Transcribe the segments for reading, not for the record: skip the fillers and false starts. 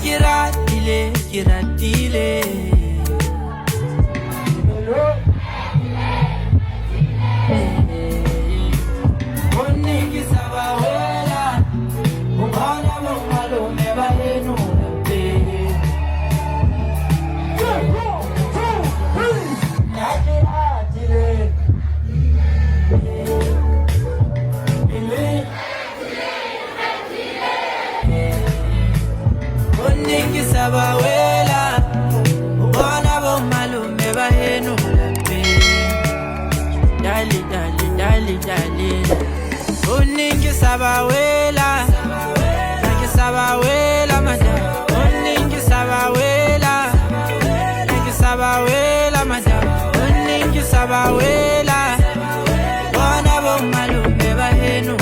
kiratile Onigi sabawela Ubona malume bahenu Onigi sabawela Ubona malume bahenu Dali Uningi sabawela Nagi sabawela madam Uningi sabawela Nagi sabawela madam Uningi sabawela Bona bo malume bahenu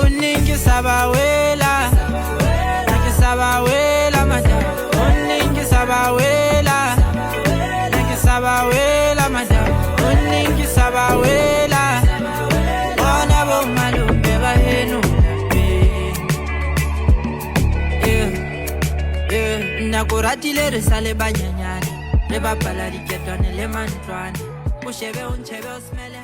Uningi sabawela Nagi sabawela madam Uningi sabawela Sabawela madam, uningi sabawela Bona bo malume bahenu Nakuratile re sale banyanyane Le bapala diketwane le mantwane Ushebe unchebe usmele